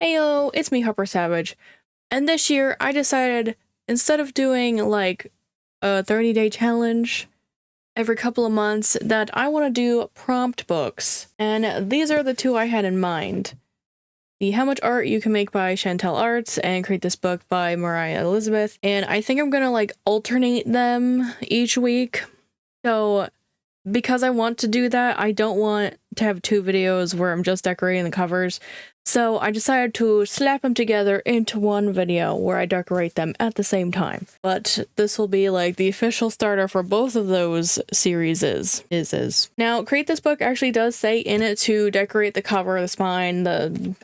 Heyo, it's me, Harper Savage. And this year, I decided, instead of doing, like, a 30-day challenge every couple of months, that I want to do prompt books. And these are the two I had in mind. The How Much Art You Can Make by Chantel Arts and Create This Book by Mariah Elizabeth. And I think I'm gonna, like, alternate them each week. So, because I want to do that, I don't want to have two videos where I'm just decorating the covers. So I decided to slap them together into one video where I decorate them at the same time. But this will be like the official starter for both of those series. Now, Create This Book actually does say in it to decorate the cover, the spine, the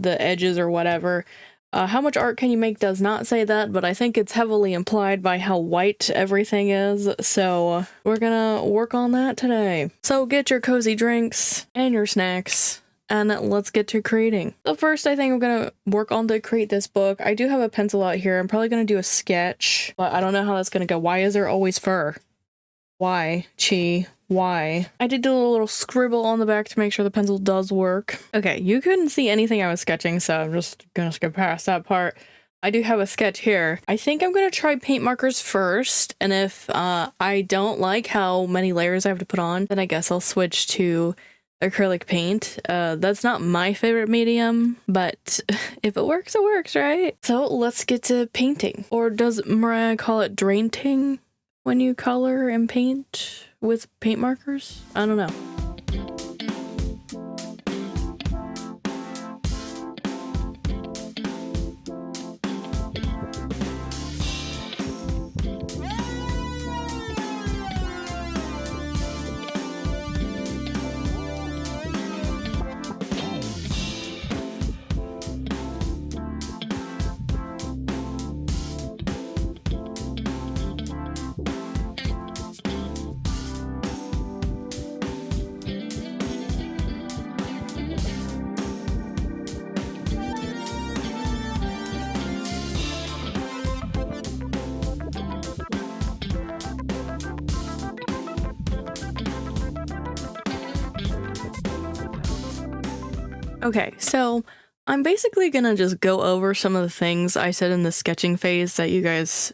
edges or whatever. How Much Art Can You Make does not say that, but I think it's heavily implied by how white everything is, so we're gonna work on that today. So get your cozy drinks and your snacks, and let's get to creating. So first, I think I'm gonna work on to create this book. I do have a pencil out here. I'm probably gonna do a sketch, but I don't know how that's gonna go. Why is there always fur? Why? Chi. Why? I did do a little scribble on the back to make sure the pencil does work. Okay, you couldn't see anything I was sketching, so I'm just gonna skip past that part. I do have a sketch here. I think I'm gonna try paint markers first, and if I don't like how many layers I have to put on, then I guess I'll switch to acrylic paint. That's not my favorite medium, but if it works, it works, right? So let's get to painting. Or does Mariah call it drainting when you color and paint with paint markers? I don't know. Okay, so I'm basically gonna just go over some of the things I said in the sketching phase that you guys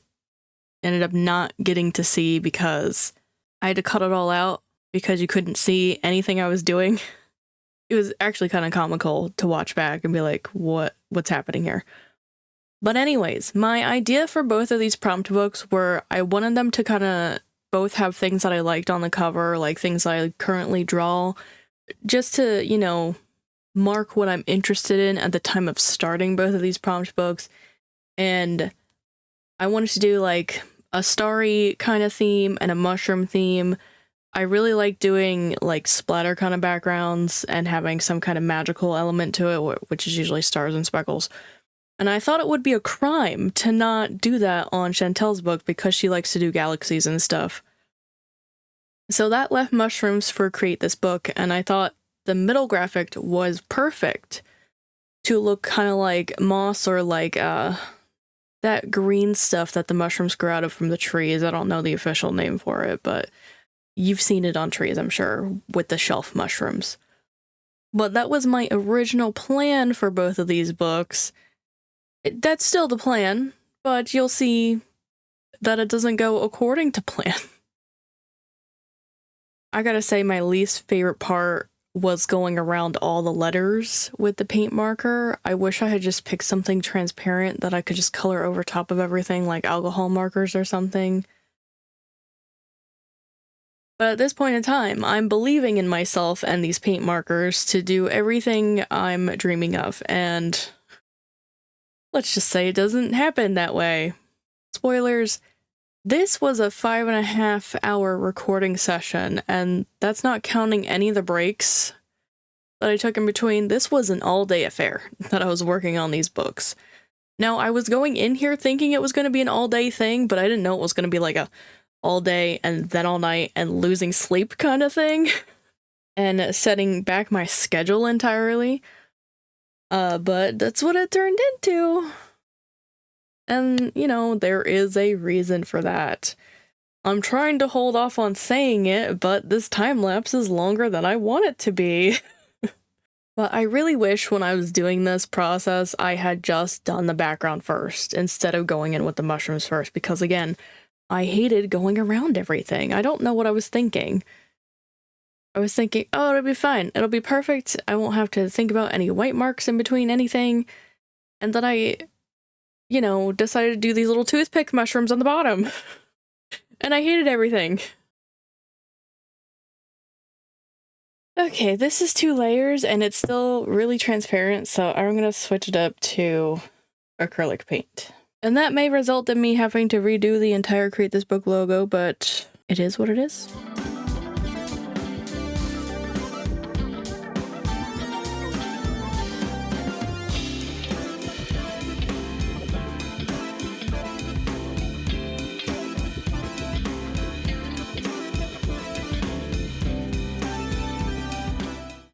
ended up not getting to see because I had to cut it all out because you couldn't see anything I was doing. It was actually kind of comical to watch back and be like, what's happening here? But anyways, my idea for both of these prompt books were I wanted them to kind of both have things that I liked on the cover, like things I currently draw, just to, you know, mark what I'm interested in at the time of starting both of these prompt books. And I wanted to do like a starry kind of theme and a mushroom theme. I really like doing like splatter kind of backgrounds and having some kind of magical element to it, which is usually stars and speckles. And I thought it would be a crime to not do that on Chantel's book because she likes to do galaxies and stuff. So that left mushrooms for Create This Book, and I thought the middle graphic was perfect to look kind of like moss or like that green stuff that the mushrooms grow out of from the trees. I don't know the official name for it, but you've seen it on trees, I'm sure, with the shelf mushrooms. But that was my original plan for both of these books. That's still the plan, but you'll see that it doesn't go according to plan. I gotta say, my least favorite part was going around all the letters with the paint marker. I wish I had just picked something transparent that I could just color over top of everything, like alcohol markers or something. But at this point in time, I'm believing in myself and these paint markers to do everything I'm dreaming of, and let's just say it doesn't happen that way. Spoilers. This was a 5.5-hour recording session, and that's not counting any of the breaks that I took in between. This was an all-day affair that I was working on these books. Now, I was going in here thinking it was going to be an all-day thing, but I didn't know it was going to be like a all-day and then all night and losing sleep kind of thing, and setting back my schedule entirely. But that's what it turned into. And, you know, there is a reason for that. I'm trying to hold off on saying it, but this time lapse is longer than I want it to be. But I really wish when I was doing this process, I had just done the background first instead of going in with the mushrooms first, because again, I hated going around everything. I don't know what I was thinking. I was thinking, oh, it'll be fine. It'll be perfect. I won't have to think about any white marks in between anything. And then I, you know, decided to do these little toothpick mushrooms on the bottom. And I hated everything. Okay, this is 2 layers and it's still really transparent, so I'm gonna switch it up to acrylic paint. And that may result in me having to redo the entire Create This Book logo, but it is what it is.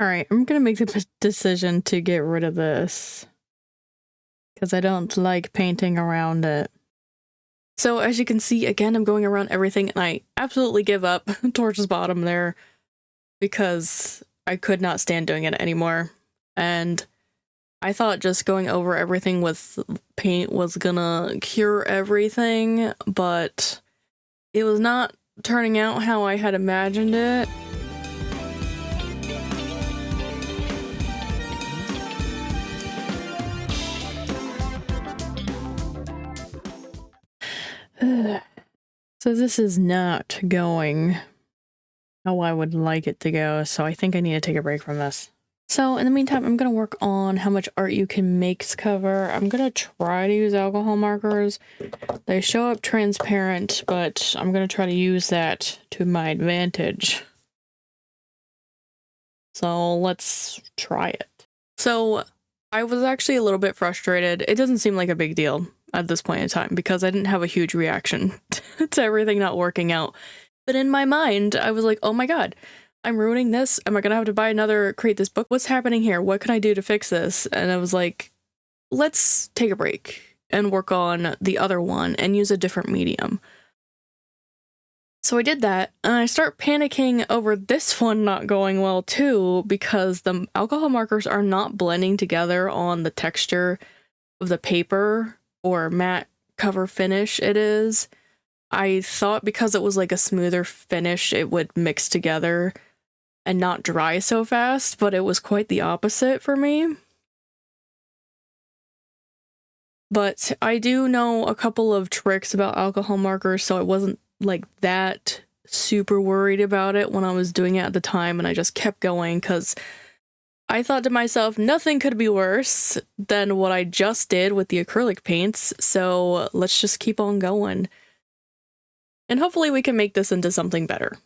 Alright, I'm gonna make the decision to get rid of this, because I don't like painting around it. So as you can see, again, I'm going around everything, and I absolutely give up towards the bottom there, because I could not stand doing it anymore. And I thought just going over everything with paint was gonna cure everything, but it was not turning out how I had imagined it. So this is not going how I would like it to go, so I think I need to take a break from this. So in the meantime, I'm going to work on how much art you can make cover. I'm going to try to use alcohol markers. They show up transparent, but I'm going to try to use that to my advantage. So let's try it. So I was actually a little bit frustrated. It doesn't seem like a big deal at this point in time because I didn't have a huge reaction to everything not working out. But in my mind, I was like, oh my god, I'm ruining this. Am I gonna have to buy another Create This Book? What's happening here? What can I do to fix this? And I was like, let's take a break and work on the other one and use a different medium. So I did that, and I start panicking over this one not going well too, because the alcohol markers are not blending together on the texture of the paper or matte cover finish it is. I thought because it was like a smoother finish, it would mix together and not dry so fast, but it was quite the opposite for me. But I do know a couple of tricks about alcohol markers, so I wasn't like that super worried about it when I was doing it at the time, and I just kept going because I thought to myself, nothing could be worse than what I just did with the acrylic paints, so let's just keep on going. And hopefully we can make this into something better.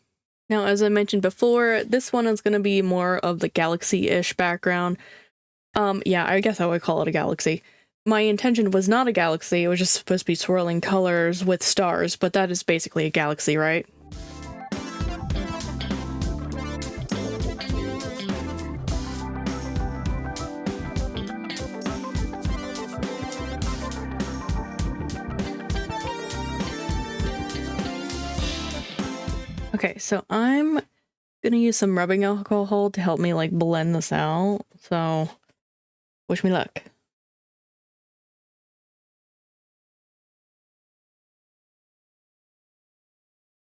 Now, as I mentioned before, this one is going to be more of the galaxy-ish background. Yeah, I guess I would call it a galaxy. My intention was not a galaxy, it was just supposed to be swirling colors with stars, but that is basically a galaxy, right? Okay, so I'm gonna use some rubbing alcohol to help me like blend this out, so wish me luck.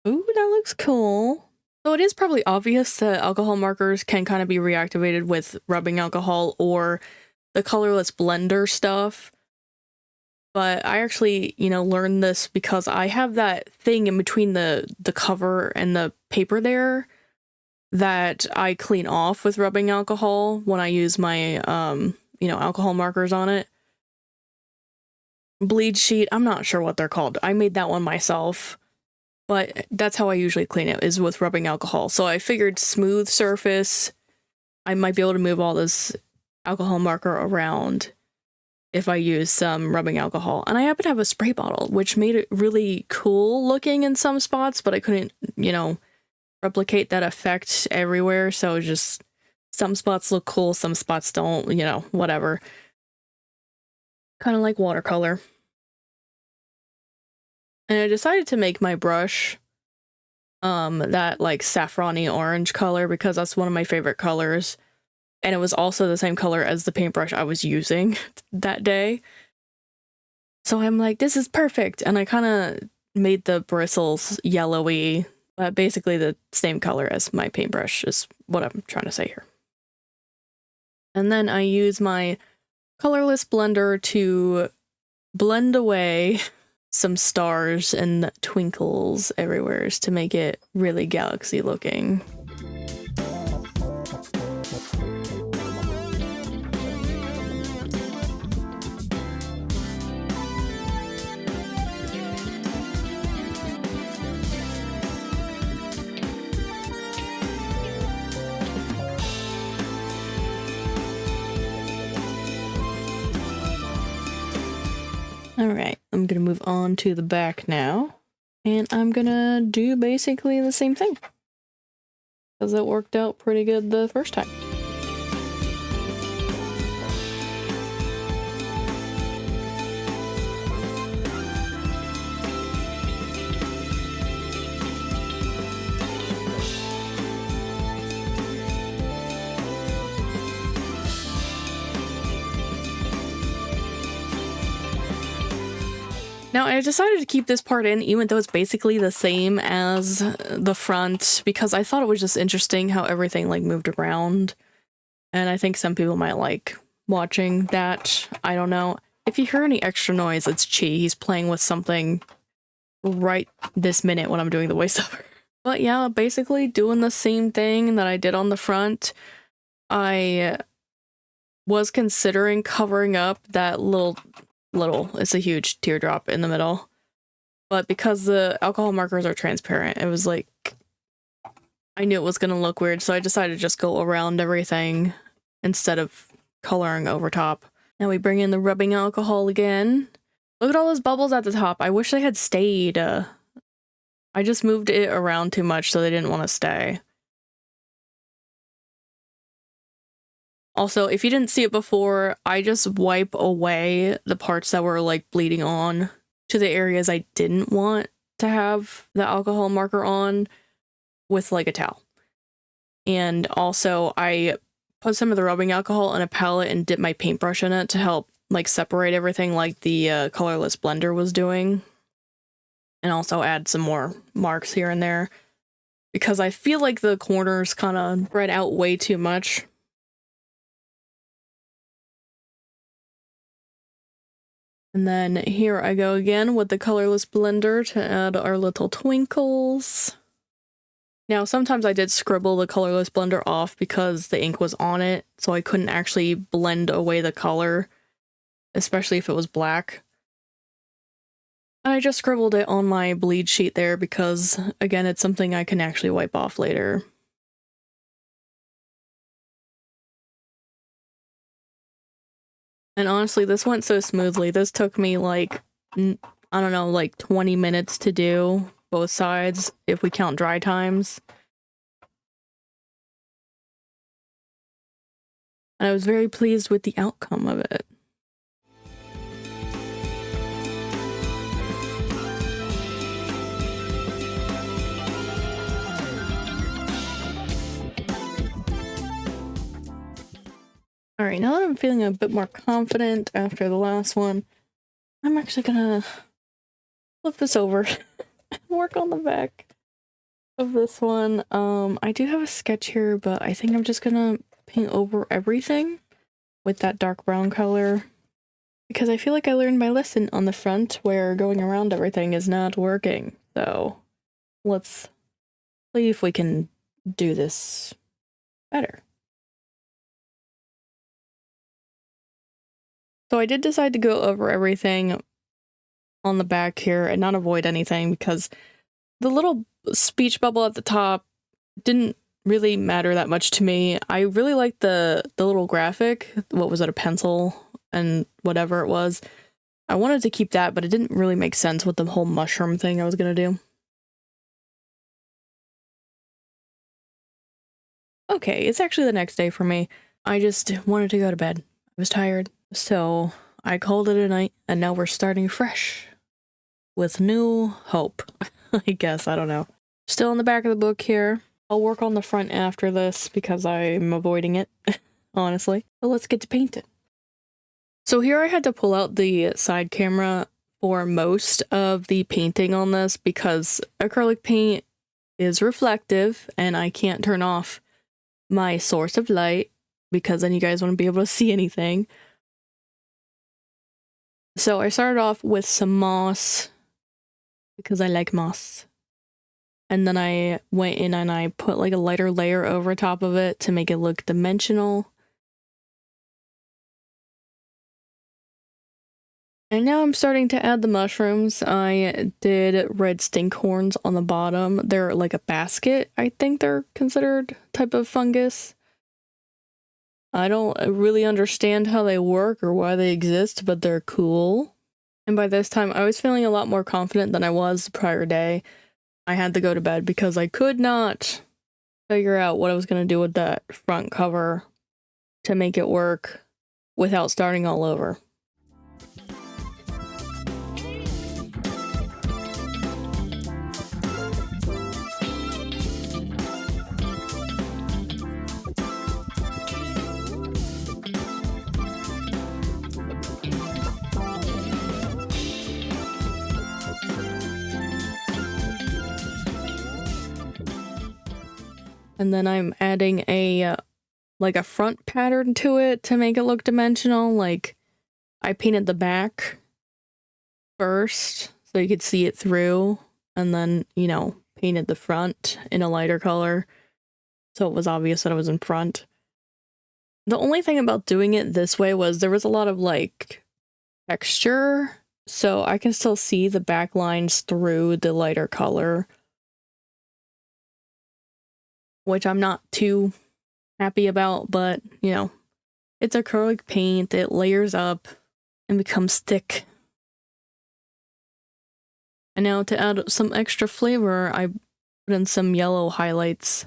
Ooh, that looks cool. So it is probably obvious that alcohol markers can kind of be reactivated with rubbing alcohol or the colorless blender stuff. But I actually, you know, learned this because I have that thing in between the cover and the paper there that I clean off with rubbing alcohol when I use my, you know, alcohol markers on it. Bleed sheet, I'm not sure what they're called. I made that one myself. But that's how I usually clean it, is with rubbing alcohol. So I figured smooth surface, I might be able to move all this alcohol marker around if I use some rubbing alcohol. And I happen to have a spray bottle, which made it really cool looking in some spots, but I couldn't, you know, replicate that effect everywhere. So just some spots look cool, some spots don't, you know, whatever. Kind of like watercolor. And I decided to make my brush that like saffrony orange color because that's one of my favorite colors. And it was also the same color as the paintbrush I was using that day. So I'm like, this is perfect. And I kind of made the bristles yellowy, but basically the same color as my paintbrush is what I'm trying to say here. And then I use my colorless blender to blend away some stars and twinkles everywhere to make it really galaxy looking. Alright, I'm gonna move on to the back now, and I'm gonna do basically the same thing, because it worked out pretty good the first time. Now, I decided to keep this part in, even though it's basically the same as the front, because I thought it was just interesting how everything, like, moved around. And I think some people might like watching that. I don't know. If you hear any extra noise, it's Chi. He's playing with something right this minute when I'm doing the voiceover. But yeah, basically doing the same thing that I did on the front. I was considering covering up that little, it's a huge teardrop in the middle, but because the alcohol markers are transparent, it was like, I knew it was gonna look weird, so I decided to just go around everything instead of coloring over top. Now we bring in the rubbing alcohol again. Look at all those bubbles at the top. I wish they had stayed. I just moved it around too much, so they didn't want to stay. Also, if you didn't see it before, I just wipe away the parts that were like bleeding on to the areas I didn't want to have the alcohol marker on with like a towel. And also I put some of the rubbing alcohol in a palette and dip my paintbrush in it to help like separate everything like the colorless blender was doing. And also add some more marks here and there because I feel like the corners kind of spread out way too much. And then here I go again with the colorless blender to add our little twinkles. Now, sometimes I did scribble the colorless blender off because the ink was on it, so I couldn't actually blend away the color, especially if it was black. And I just scribbled it on my bleed sheet there because, again, it's something I can actually wipe off later. And honestly, this went so smoothly. This took me like, I don't know, like 20 minutes to do both sides if we count dry times. And I was very pleased with the outcome of it. Alright, now that I'm feeling a bit more confident after the last one, I'm actually gonna flip this over and work on the back of this one. I do have a sketch here, but I think I'm just gonna paint over everything with that dark brown color because I feel like I learned my lesson on the front where going around everything is not working. So let's see if we can do this better. So I did decide to go over everything on the back here and not avoid anything because the little speech bubble at the top didn't really matter that much to me. I really liked the little graphic. What was it, a pencil and whatever it was. I wanted to keep that, but it didn't really make sense with the whole mushroom thing I was gonna do. Okay, it's actually the next day for me. I just wanted to go to bed. I was tired. So I called it a night, and now we're starting fresh with new hope. I guess, I don't know. Still in the back of the book here. I'll work on the front after this because I'm avoiding it. honestly. But let's get to painting. So here I had to pull out the side camera for most of the painting on this because acrylic paint is reflective and I can't turn off my source of light because then you guys wouldn't be able to see anything. So I started off with some moss because I like moss. And then I went in and I put like a lighter layer over top of it to make it look dimensional. And now I'm starting to add the mushrooms. I did red stinkhorns on the bottom. They're like a basket. I think they're considered type of fungus. I don't really understand how they work or why they exist, but they're cool. And by this time, I was feeling a lot more confident than I was the prior day. I had to go to bed because I could not figure out what I was going to do with that front cover to make it work without starting all over. And then I'm adding a like a front pattern to it to make it look dimensional. Like I painted the back first so you could see it through, and then, you know, painted the front in a lighter color so it was obvious that I was in front. The only thing about doing it this way was there was a lot of like texture, so I can still see the back lines through the lighter color, which I'm not too happy about, but, you know, it's acrylic paint, it layers up and becomes thick. And now to add some extra flavor, I put in some yellow highlights.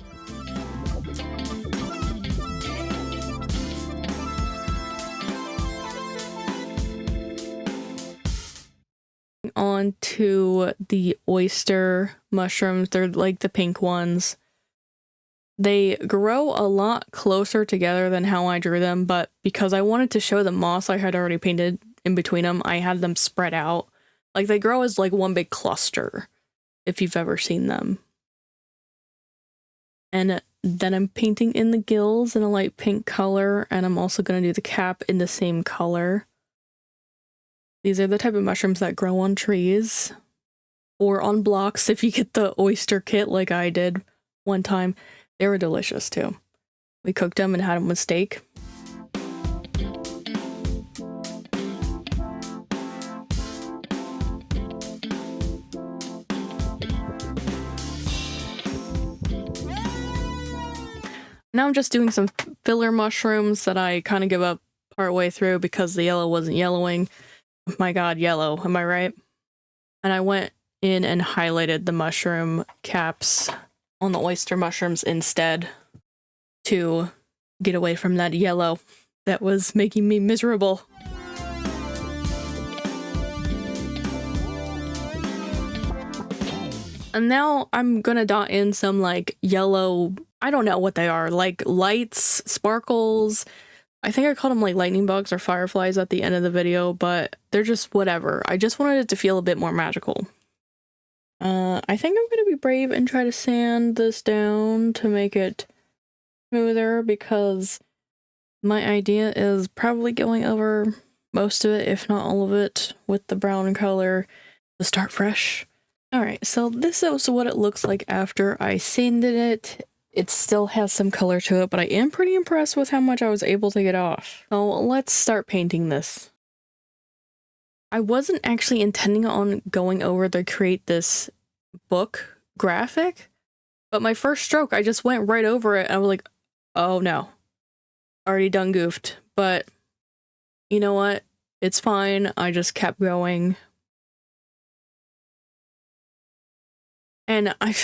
On to the oyster mushrooms, they're like the pink ones. They grow a lot closer together than how I drew them, but because I wanted to show the moss I had already painted in between them, I had them spread out. Like they grow as like one big cluster, if you've ever seen them. And then I'm painting in the gills in a light pink color, and I'm also going to do the cap in the same color. These are the type of mushrooms that grow on trees or on blocks if you get the oyster kit like I did one time. They were delicious too. We cooked them and had them with steak. Now I'm just doing some filler mushrooms that I kind of give up partway through because the yellow wasn't yellowing. My god, yellow, am I right? And I went in and highlighted the mushroom caps on the oyster mushrooms instead to get away from that yellow that was making me miserable. And now I'm gonna dot in some like yellow, I don't know what they are, like lights, sparkles. I think I called them like lightning bugs or fireflies at the end of the video, but they're just whatever. I just wanted it to feel a bit more magical. I think I'm gonna be brave and try to sand this down to make it smoother because my idea is probably going over most of it, if not all of it, with the brown color to start fresh. Alright, so this is what it looks like after I sanded it. It still has some color to it, but I am pretty impressed with how much I was able to get off. So let's start painting this. I wasn't actually intending on going over to create this book graphic, but my first stroke, I just went right over it and I was like, oh no, already done goofed. But you know what? It's fine. I just kept going. And I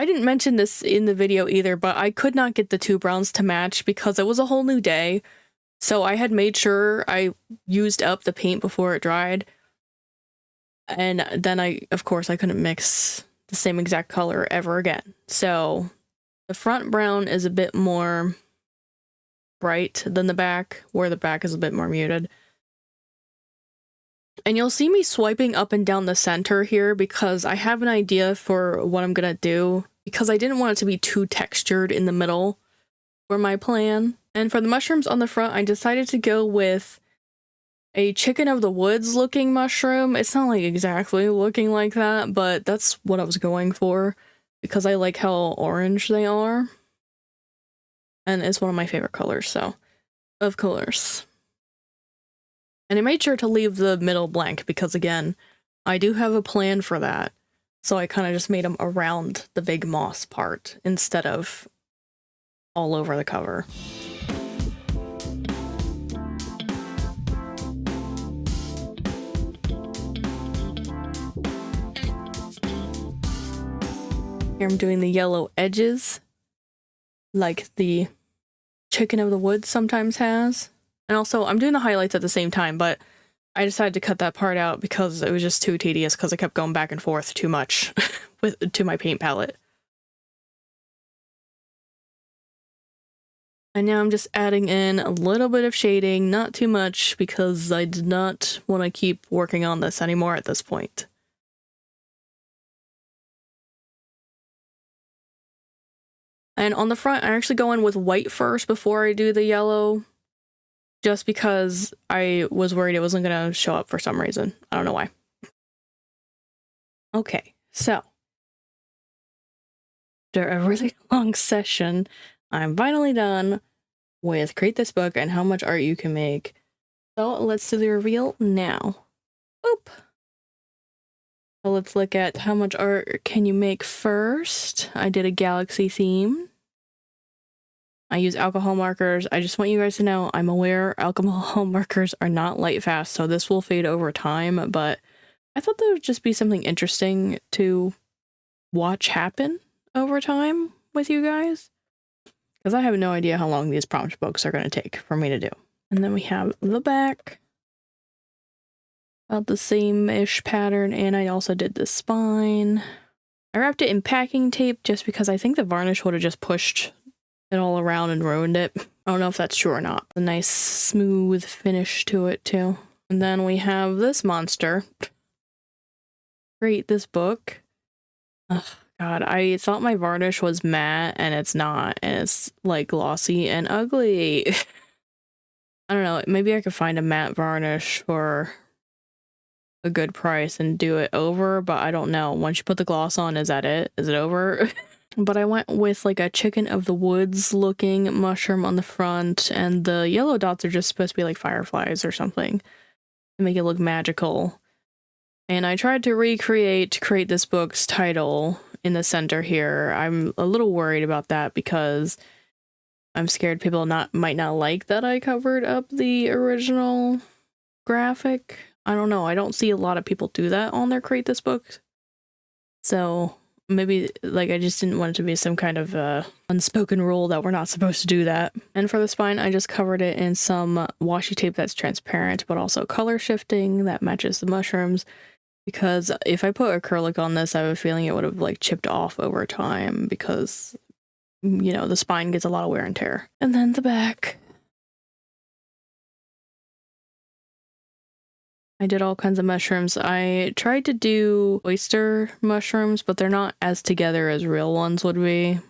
didn't mention this in the video either, but I could not get the two browns to match because it was a whole new day. So I had made sure I used up the paint before it dried. And then of course, I couldn't mix the same exact color ever again. So the front brown is a bit more bright than the back, where the back is a bit more muted. And you'll see me swiping up and down the center here because I have an idea for what I'm gonna do, because I didn't want it to be too textured in the middle for my plan. And for the mushrooms on the front, I decided to go with a chicken of the woods looking mushroom. It's not like exactly looking like that, but that's what I was going for because I like how orange they are. And it's one of my favorite colors, so of course. And I made sure to leave the middle blank because, again, I do have a plan for that. So I kind of just made them around the big moss part instead of all over the cover. Here I'm doing the yellow edges, like the chicken of the woods sometimes has. And also, I'm doing the highlights at the same time, but I decided to cut that part out because it was just too tedious because I kept going back and forth too much to my paint palette. And now I'm just adding in a little bit of shading, not too much, because I did not want to keep working on this anymore at this point. And on the front, I actually go in with white first before I do the yellow, just because I was worried it wasn't going to show up for some reason. I don't know why. Okay, so after a really long session, I'm finally done with Create This Book and how much art you can make. So let's do the reveal now. Boop! So let's look at how much art can you make first. I did a galaxy theme. I use alcohol markers. I just want you guys to know I'm aware alcohol markers are not light fast, so this will fade over time, but I thought that would just be something interesting to watch happen over time with you guys, because I have no idea how long these prompt books are going to take for me to do. And then we have the back, about the same-ish pattern, and I also did the spine. I wrapped it in packing tape just because I think the varnish would have just pushed it all around and ruined it. I don't know if that's true or not. A nice smooth finish to it too. And then we have this monster. Create This Book. Oh god, I thought my varnish was matte and it's not, and it's like glossy and ugly. I don't know, maybe I could find a matte varnish for a good price and do it over, but I don't know. Once you put the gloss on, is that it? Is it over? But I went with like a chicken of the woods looking mushroom on the front, and the yellow dots are just supposed to be like fireflies or something to make it look magical. And I tried to recreate Create This Book's title in the center here. I'm a little worried about that because I'm scared people might not like that I covered up the original graphic. I don't know. I don't see a lot of people do that on their Create This Book. So maybe, like, I just didn't want it to be some kind of unspoken rule that we're not supposed to do that. And for the spine, I just covered it in some washi tape that's transparent, but also color shifting that matches the mushrooms. Because if I put acrylic on this, I have a feeling it would have, like, chipped off over time because, you know, the spine gets a lot of wear and tear. And then the back. I did all kinds of mushrooms. I tried to do oyster mushrooms, but they're not as together as real ones would be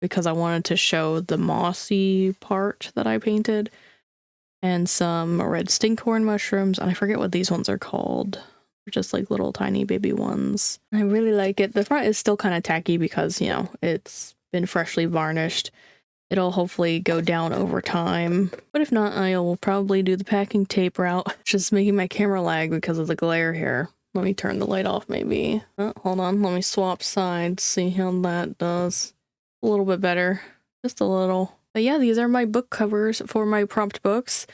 because I wanted to show the mossy part that I painted. And some red stinkhorn mushrooms, and I forget what these ones are called. They're just like little tiny baby ones. I really like it. The front is still kind of tacky because, you know, it's been freshly varnished. It'll hopefully go down over time. But if not, I'll probably do the packing tape route. Just making my camera lag because of the glare here. Let me turn the light off maybe. Oh, hold on, let me swap sides, see how that does. A little bit better. Just a little. But yeah, these are my book covers for my prompt books.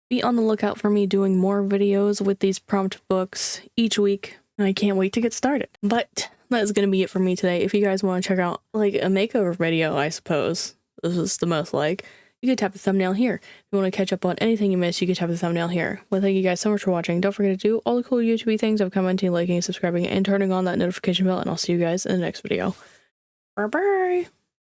Be on the lookout for me doing more videos with these prompt books each week. I can't wait to get started. But that is going to be it for me today. If you guys want to check out like a makeover video, I suppose. This is the most like, you could tap the thumbnail here. If you want to catch up on anything you missed, you could tap the thumbnail here. Well, thank you guys so much for watching. Don't forget to do all the cool YouTube things of commenting, liking, subscribing, and turning on that notification bell, and I'll see you guys in the next video. Bye-bye!